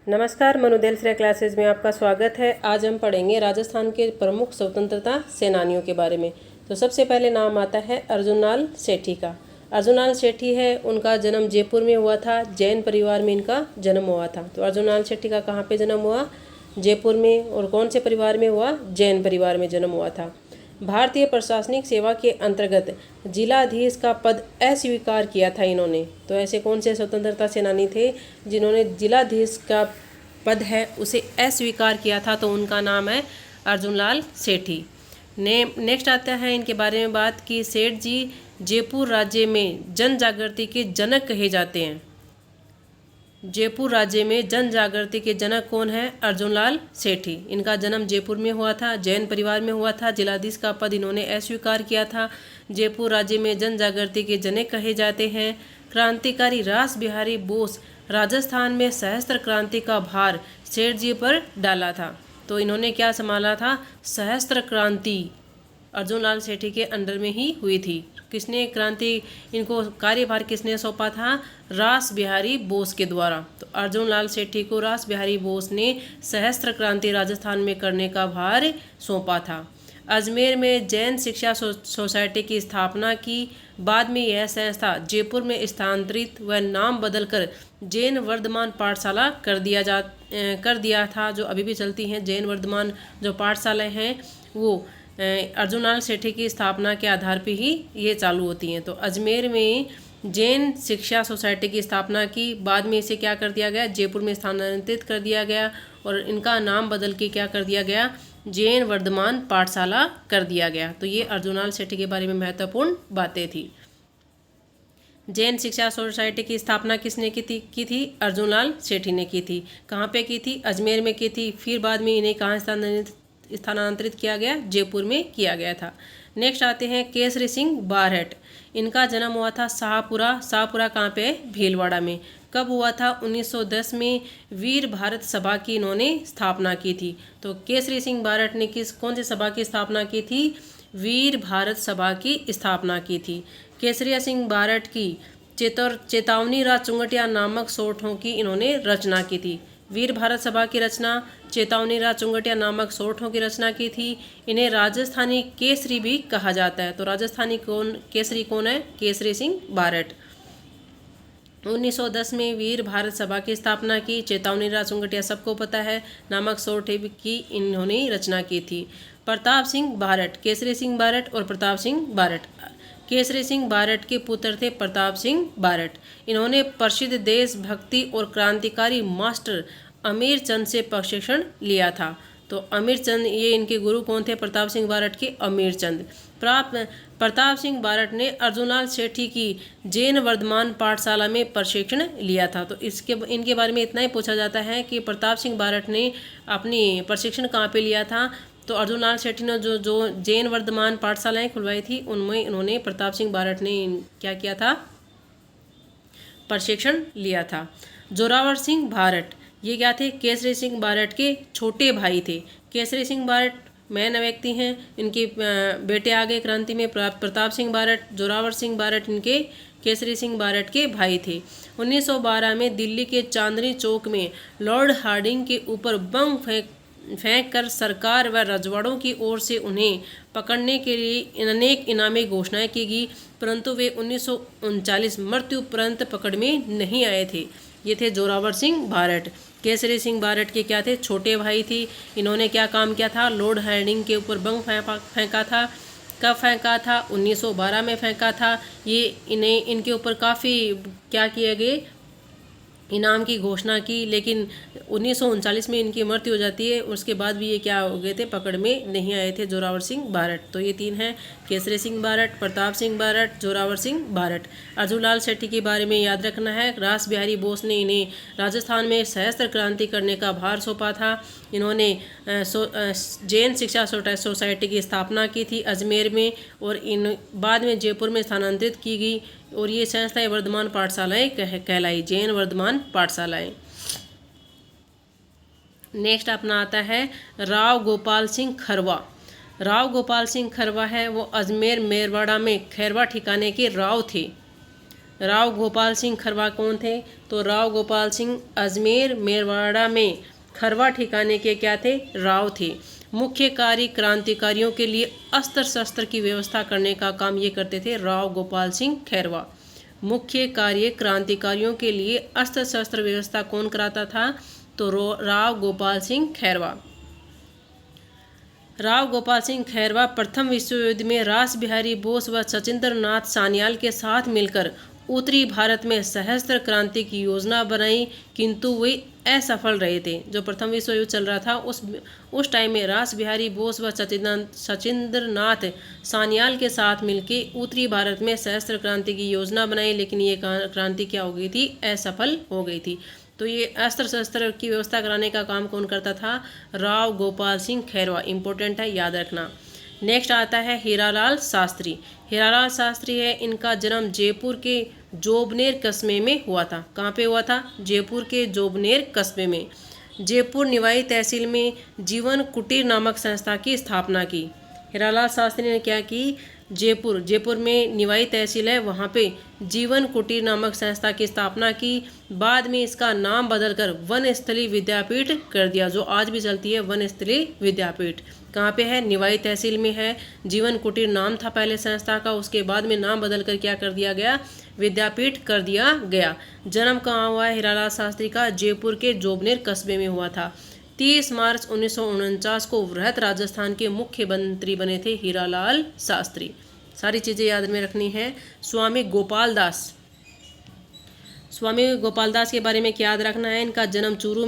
नमस्कार, मनुदेल श्रेय क्लासेज में आपका स्वागत है। आज हम पढ़ेंगे राजस्थान के प्रमुख स्वतंत्रता सेनानियों के बारे में। तो सबसे पहले नाम आता है अर्जुनलाल सेठी का। अर्जुनलाल सेठी है, उनका जन्म जयपुर में हुआ था। जैन परिवार में इनका जन्म हुआ था। तो अर्जुनलाल सेठी का कहाँ पे जन्म हुआ? जयपुर में। और कौन से परिवार में हुआ? जैन परिवार में जन्म हुआ था। भारतीय प्रशासनिक सेवा के अंतर्गत जिलाधीश का पद अस्वीकार किया था इन्होंने। तो ऐसे कौन से स्वतंत्रता सेनानी थे जिन्होंने जिलाधीश का पद है उसे अस्वीकार किया था? तो उनका नाम है अर्जुनलाल सेठी। नेक्स्ट आता है इनके बारे में बात कि सेठ जी जयपुर राज्य में जन जागृति के जनक कहे जाते हैं। जयपुर राज्य में जन जागृति के जनक कौन है? अर्जुनलाल सेठी। इनका जन्म जयपुर में हुआ था, जैन परिवार में हुआ था। जिलाधीश का पद इन्होंने अस्वीकार किया था। जयपुर राज्य में जन जागृति के जनक कहे जाते हैं। क्रांतिकारी रास बिहारी बोस राजस्थान में सहस्त्र क्रांति का भार सेठ जी पर डाला था। तो इन्होंने क्या संभाला था? सहस्त्र क्रांति अर्जुनलाल सेठी के अंडर में ही हुई थी। किसने क्रांति, इनको कार्यभार किसने सौंपा था? रास बिहारी बोस के द्वारा। तो अर्जुनलाल सेठी को रास बिहारी बोस ने सहस्त्र क्रांति राजस्थान में करने का भार सौंपा था। अजमेर में जैन शिक्षा सोसाइटी की स्थापना की। बाद में यह संस्था जयपुर में स्थानांतरित व नाम बदलकर जैन वर्धमान पाठशाला कर दिया था। जो अभी भी चलती हैं जैन वर्धमान जो पाठशालाएँ हैं वो अर्जुनलाल सेठी की स्थापना के आधार पर ही ये चालू होती हैं। तो अजमेर में जैन शिक्षा सोसाइटी की स्थापना की। बाद में इसे क्या कर दिया गया? जयपुर में स्थानांतरित कर दिया गया और इनका नाम बदल के क्या कर दिया गया? जैन वर्धमान पाठशाला कर दिया गया। तो ये अर्जुनलाल सेठी के बारे में महत्वपूर्ण बातें थी। जैन शिक्षा सोसाइटी की स्थापना किसने की थी? अर्जुनलाल सेठी ने की थी। कहाँ पे की थी? अजमेर में की थी। फिर बाद में इन्हें कहाँ स्थानांतरित किया गया? जयपुर में किया गया था। नेक्स्ट आते हैं केसरी सिंह बारहट। इनका जन्म हुआ था शाहपुरा। शाहपुरा कहाँ पे? भीलवाड़ा में। कब हुआ था? 1910 में। वीर भारत सभा की इन्होंने स्थापना की थी। तो केसरी सिंह बारहट ने कौन सी सभा की स्थापना की थी? वीर भारत सभा की स्थापना की थी। केसरिया सिंह बारहट की चेतावनी राज चुंगटिया नामक सोठों की इन्होंने रचना की थी। वीर भारत सभा की रचना, चेतावनी राज चुंगटिया नामक सोठों की रचना की थी। इन्हें राजस्थानी केसरी भी कहा जाता है। तो राजस्थानी केसरी कौन है? केसरी सिंह बारहट। 1910 में वीर भारत सभा की स्थापना की। चेतावनी राज चुंगटिया सबको पता है, नामक सोठ की इन्होंने रचना की थी। प्रताप सिंह बारहट, केसरी सिंह बारहट और प्रताप सिंह बारहट। केसरी सिंह बारहट के पुत्र थे प्रताप सिंह बारहट। इन्होंने प्रसिद्ध देशभक्ति और क्रांतिकारी मास्टर अमीर चंद से प्रशिक्षण लिया था। तो अमीर चंद, ये इनके गुरु कौन थे? प्रताप सिंह बारहट के अमीर चंद। प्रताप सिंह बारहट ने अर्जुनलाल सेठी की जैन वर्धमान पाठशाला में प्रशिक्षण लिया था। तो इनके बारे में इतना ही पूछा जाता है कि प्रताप सिंह बारहट ने अपनी प्रशिक्षण कहाँ पे लिया था? तो अर्जुनलाल सेठी ने जो जैन वर्धमान पाठशालाएँ खुलवाई थी उनमें इन्होंने प्रताप सिंह बारहट ने क्या किया था? प्रशिक्षण लिया था। जोरावर सिंह बारहट, ये क्या थे? केसरी सिंह बारहट के छोटे भाई थे। केसरी सिंह बारहट मैन व्यक्ति हैं। इनके बेटे आ गए क्रांति में, प्रताप सिंह बारहट। जोरावर सिंह बारहट इनके केसरी सिंह बारहट के भाई थे। 1912 में दिल्ली के चांदनी चौक में लॉर्ड हार्डिंग के ऊपर बम फेंक कर सरकार व रजवाड़ों की ओर से उन्हें पकड़ने के लिए अनेक इनामी घोषणाएं की गई, परंतु वे 1939 मृत्यु उपरांत पकड़ में नहीं आए थे। ये थे जोरावर सिंह बारहट। केसरी सिंह बारहट के क्या थे? छोटे भाई थी। इन्होंने क्या काम किया था? लॉर्ड हार्डिंग के ऊपर बम फेंका था। कब फेंका था? 1912 में फेंका था। ये इनके ऊपर काफ़ी क्या किए गए? इनाम की घोषणा की, लेकिन 1939 में इनकी मृत्यु हो जाती है। उसके बाद भी ये क्या हो गए थे? पकड़ में नहीं आए थे जोरावर सिंह बारहट। तो ये तीन हैं, केसरी सिंह बारहट, प्रताप सिंह बारहट, जोरावर सिंह बारहट। अर्जुनलाल सेठी के बारे में याद रखना है, रास बिहारी बोस ने इन्हें राजस्थान में सहस्त्र क्रांति करने का भार सौंपा था। इन्होंने जैन शिक्षा सोसाइटी की स्थापना की थी अजमेर में और बाद में जयपुर में स्थानांतरित की गई और ये संस्थाएं वर्धमान पाठशालाएँ कहलाई, जैन वर्धमान पाठशालाएँ। नेक्स्ट अपना आता है राव गोपाल सिंह खरवा। राव गोपाल सिंह खरवा है वो अजमेर मेरवाड़ा में खैरवा ठिकाने के राव थे। राव गोपाल सिंह खरवा कौन थे? तो राव गोपाल सिंह अजमेर मेवाड़ा में खरवा ठिकाने के क्या थे? राव थे। मुख्य कार्य क्रांतिकारियों के लिए अस्त्र शस्त्र की व्यवस्था करने का काम ये करते थे राव गोपाल सिंह खैरवा। मुख्य कार्य क्रांतिकारियों के लिए अस्त्र शस्त्र व्यवस्था कौन कराता था? तो राव गोपाल सिंह खैरवा। राव गोपाल सिंह खैरवा प्रथम विश्व युद्ध में रास बिहारी बोस व सचिंद्र नाथ सान्याल के साथ मिलकर उत्तरी भारत में सहस्त्र क्रांति की योजना बनाई, किंतु वे असफल रहे थे। जो प्रथम विश्व युद्ध चल रहा था उस टाइम में रास बिहारी बोस व सचिंद्र नाथ सान्याल के साथ मिलकर उत्तरी भारत में सहस्त्र क्रांति की योजना बनाई, लेकिन ये क्रांति क्या हो गई थी? असफल हो गई थी। तो ये अस्त्र शस्त्र की व्यवस्था कराने का काम कौन करता था? राव गोपाल सिंह खैरवा। इंपॉर्टेंट है, याद रखना। नेक्स्ट आता है हीरालाल शास्त्री। हीरालाल शास्त्री है, इनका जन्म जयपुर के जोबनेर कस्बे में हुआ था। कहाँ पे हुआ था? जयपुर के जोबनेर कस्बे में। जयपुर निवाई तहसील में जीवन कुटीर नामक संस्था की स्थापना की। हीरालाल शास्त्री ने क्या की? जयपुर में निवाई तहसील है, वहाँ पे जीवन कुटीर नामक संस्था की स्थापना की। बाद में इसका नाम बदलकर वनस्थली विद्यापीठ कर दिया, जो आज भी चलती है वनस्थली विद्यापीठ। कहाँ पे है? निवाई तहसील में है। जीवन कुटीर नाम था पहले संस्था का, उसके बाद में नाम बदलकर क्या कर दिया गया? विद्यापीठ कर दिया गया। जन्म कहाँ हुआ है हीरालाल शास्त्री का? जयपुर के जोबनेर कस्बे में हुआ था। 30 मार्च 1949 को वृहत राजस्थान के मुख्यमंत्री बने थे हीरालाल शास्त्री। सारी चीज़ें याद में रखनी है। स्वामी गोपाल दास के बारे में क्या याद रखना है? इनका जन्म चूरू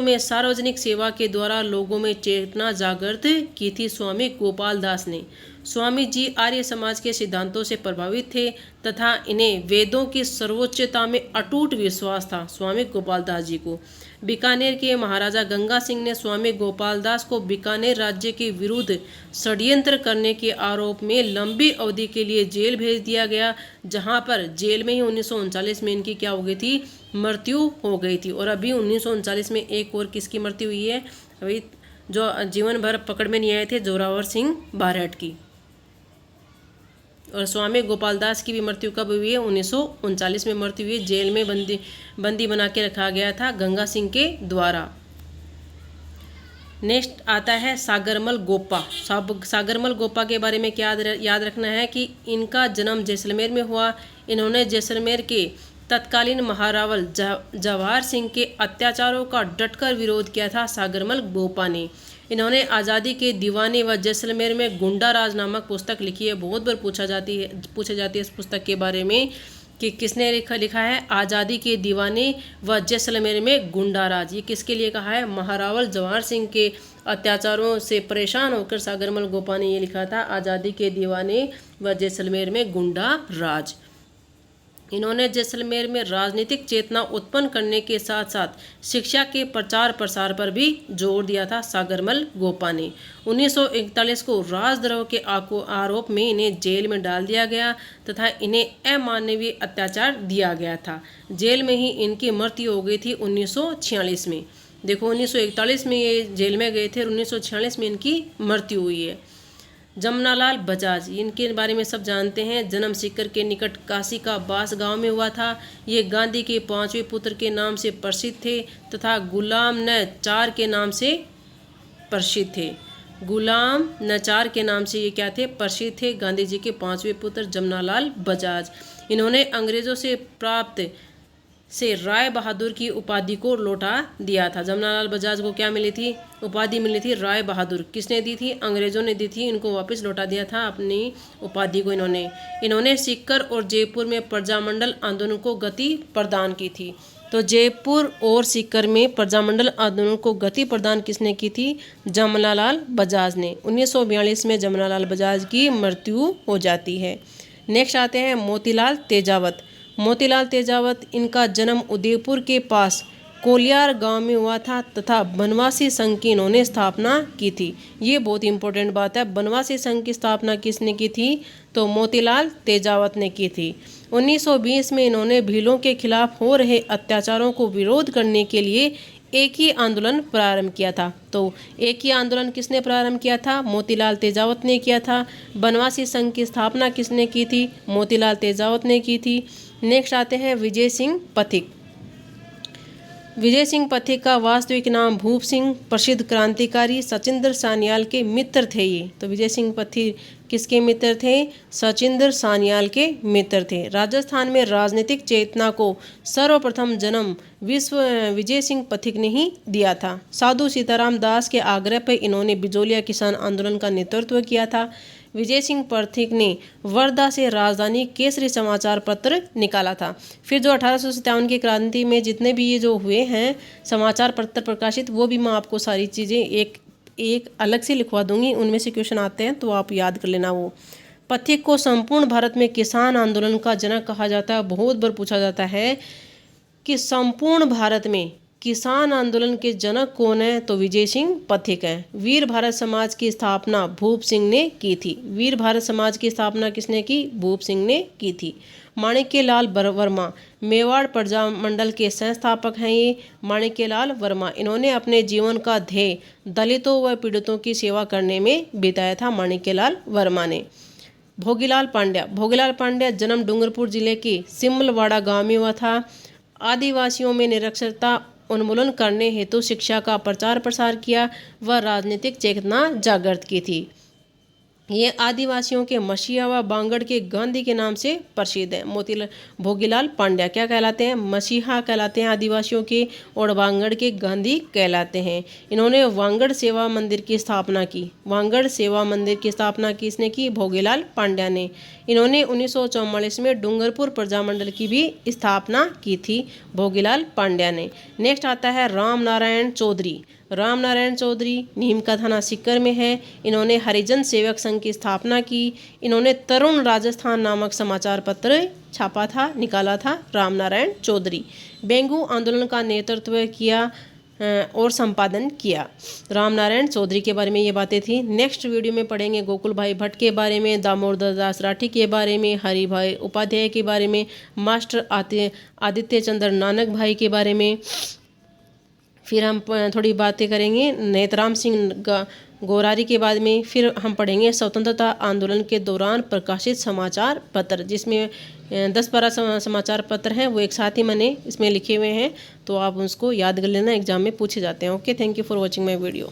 में सार्वजनिक सेवा के द्वारा लोगों में चेतना जागृत की थी स्वामी गोपाल दास ने। स्वामी जी आर्य समाज के सिद्धांतों से प्रभावित थे तथा इन्हें वेदों की सर्वोच्चता में अटूट विश्वास था स्वामी गोपाल दास जी को। बीकानेर के महाराजा गंगा सिंह ने स्वामी गोपाल दास को बीकानेर राज्य के विरुद्ध षड्यंत्र करने के आरोप में लंबी अवधि के लिए जेल भेज दिया गया, जहां पर जेल में ही 1939 में इनकी क्या हो गई थी? मृत्यु हो गई थी। और अभी 1939 में एक और किसकी मृत्यु हुई है? अभी जो जीवन भर पकड़ में नहीं आए थे, जोरावर सिंह बारहट की। और स्वामी गोपाल दास की भी मृत्यु कब हुई है? 1939 में मृत्यु हुई। जेल में बंदी बना के रखा गया था गंगा सिंह के द्वारा। नेक्स्ट आता है सागरमल गोपा। सागरमल गोपा के बारे में क्या याद रखना है कि इनका जन्म जैसलमेर में हुआ। इन्होंने जैसलमेर के तत्कालीन महारावल जवाहर सिंह के अत्याचारों का डटकर विरोध किया था सागरमल गोपा ने। इन्होंने आज़ादी के दीवाने व जैसलमेर में गुंडा राज नामक पुस्तक लिखी है। बहुत बार पूछा जाती है इस पुस्तक के बारे में कि किसने लिखा है? आज़ादी के दीवाने व जैसलमेर में गुंडा राज। ये किसके लिए कहा है? महारावल जवाहर सिंह के अत्याचारों से परेशान होकर सागरमल गोपा ने ये लिखा था, आज़ादी के दीवाने व जैसलमेर में गुंडा राज। इन्होंने जैसलमेर में राजनीतिक चेतना उत्पन्न करने के साथ साथ शिक्षा के प्रचार प्रसार पर भी जोर दिया था सागरमल गोपा ने। 1941 को राजद्रोह के आरोप में इन्हें जेल में डाल दिया गया तथा इन्हें अमानवीय अत्याचार दिया गया था। जेल में ही इनकी मृत्यु हो गई थी 1946 में। देखो 1941 में ये जेल में गए थे और 1946 में इनकी मृत्यु हुई है। जमनालाल बजाज, इनके बारे में सब जानते हैं। जन्म सीकर के निकट काशी का बास गांव में हुआ था। ये गांधी के 5वें पुत्र के नाम से प्रसिद्ध थे तथा गुलाम नचार के नाम से प्रसिद्ध थे। गुलाम नचार के नाम से ये क्या थे? प्रसिद्ध थे। गांधी जी के 5वें पुत्र जमनालाल बजाज। इन्होंने अंग्रेज़ों से प्राप्त राय बहादुर की उपाधि को लौटा दिया था। जमनालाल बजाज को क्या मिली थी? उपाधि मिली थी राय बहादुर। किसने दी थी? अंग्रेज़ों ने दी थी। इनको वापस लौटा दिया था अपनी उपाधि को। इन्होंने सीकर और जयपुर में प्रजामंडल आंदोलन को गति प्रदान की थी। तो जयपुर और सीकर में प्रजामंडल आंदोलन को गति प्रदान किसने की थी? जमनालाल बजाज ने। 1942 में जमनालाल बजाज की मृत्यु हो जाती है। नेक्स्ट आते हैं मोतीलाल तेजावत। मोतीलाल तेजावत, इनका जन्म उदयपुर के पास कोलियार गांव में हुआ था तथा बनवासी संघ की इन्होंने स्थापना की थी। ये बहुत इंपॉर्टेंट बात है। बनवासी संघ की स्थापना किसने की थी? तो मोतीलाल तेजावत ने की थी। 1920 में इन्होंने भीलों के खिलाफ हो रहे अत्याचारों को विरोध करने के लिए एक ही आंदोलन प्रारंभ किया था। तो एक ही आंदोलन किसने प्रारंभ किया था? मोतीलाल तेजावत ने किया था। बनवासी संघ की स्थापना किसने की थी? मोतीलाल तेजावत ने की थी। नेक्स्ट आते हैं विजय सिंह पथिक। विजय सिंह पथिक का वास्तविक नाम भूप सिंह, प्रसिद्ध क्रांतिकारी सचिंद्र सान्याल के मित्र थे ये। तो विजय सिंह पथिक किसके मित्र थे? सचिंद्र सान्याल के मित्र थे। राजस्थान में राजनीतिक चेतना को सर्वप्रथम जन्म विजय सिंह पथिक ने ही दिया था। साधु सीताराम दास के आग्रह पर इन्होंने बिजोलिया किसान आंदोलन का नेतृत्व किया था। विजय सिंह पथिक ने वर्धा से राजधानी केसरी समाचार पत्र निकाला था। फिर जो 1857 की क्रांति में जितने भी ये जो हुए हैं समाचार पत्र प्रकाशित, वो भी मैं आपको सारी चीज़ें एक अलग से लिखवा दूंगी, उनमें से क्वेश्चन आते हैं तो आप याद कर लेना। वो पथिक को संपूर्ण भारत में किसान आंदोलन का जनक कहा जाता है। बहुत बार पूछा जाता है कि संपूर्ण भारत में किसान आंदोलन के जनक कौन है? तो विजय सिंह पथिक हैं। वीर भारत समाज की स्थापना भूप सिंह ने की थी। वीर भारत समाज की स्थापना किसने की? भूप सिंह ने की थी। माणिक्यलाल वर्मा मेवाड़ प्रजा मंडल के संस्थापक हैं। ये माणिक्यलाल वर्मा, इन्होंने अपने जीवन का ध्येय दलितों व पीड़ितों की सेवा करने में बिताया था। माणिक्यलाल वर्मा ने। भोगीलाल पांड्या जन्म डूंगरपुर जिले के सिमलवाड़ा गांव में हुआ था। आदिवासियों में निरक्षरता उन्मूलन करने हेतु शिक्षा का प्रचार प्रसार किया व राजनीतिक चेतना जागृत की थी। ये आदिवासियों के मसीहा व बांगड़ के गांधी के नाम से प्रसिद्ध है। भोगीलाल पांड्या क्या कहलाते हैं? मसीहा कहलाते हैं आदिवासियों के, और बांगड़ के गांधी कहलाते हैं। इन्होंने वांगड़ सेवा मंदिर की स्थापना की। वांगड़ सेवा मंदिर की स्थापना किसने की? भोगीलाल पांड्या ने। इन्होंने 1944 में डूंगरपुर प्रजामंडल की भी स्थापना की थी भोगीलाल पांड्या ने। नेक्स्ट आता है राम नारायण चौधरी। राम नारायण चौधरी नीम का थाना सीकर में है। इन्होंने हरिजन सेवक संघ की स्थापना की। इन्होंने तरुण राजस्थान नामक समाचार पत्र छापा था, निकाला था राम नारायण चौधरी। बेंगू आंदोलन का नेतृत्व किया और संपादन किया। राम नारायण चौधरी के बारे में ये बातें थी। नेक्स्ट वीडियो में पढ़ेंगे गोकुल भाई भट्ट के बारे में, दामोदर दास राठी के बारे में, हरि भाई उपाध्याय के बारे में, मास्टर आदित्य चंद्र नानक भाई के बारे में। फिर हम थोड़ी बातें करेंगे नेतराम सिंह गोरारी के बाद में। फिर हम पढ़ेंगे स्वतंत्रता आंदोलन के दौरान प्रकाशित समाचार पत्र, जिसमें 10-12 समाचार पत्र हैं, वो एक साथ ही मैंने इसमें लिखे हुए हैं, तो आप उसको याद कर लेना, एग्जाम में पूछे जाते हैं। Okay, thank you for watching my video.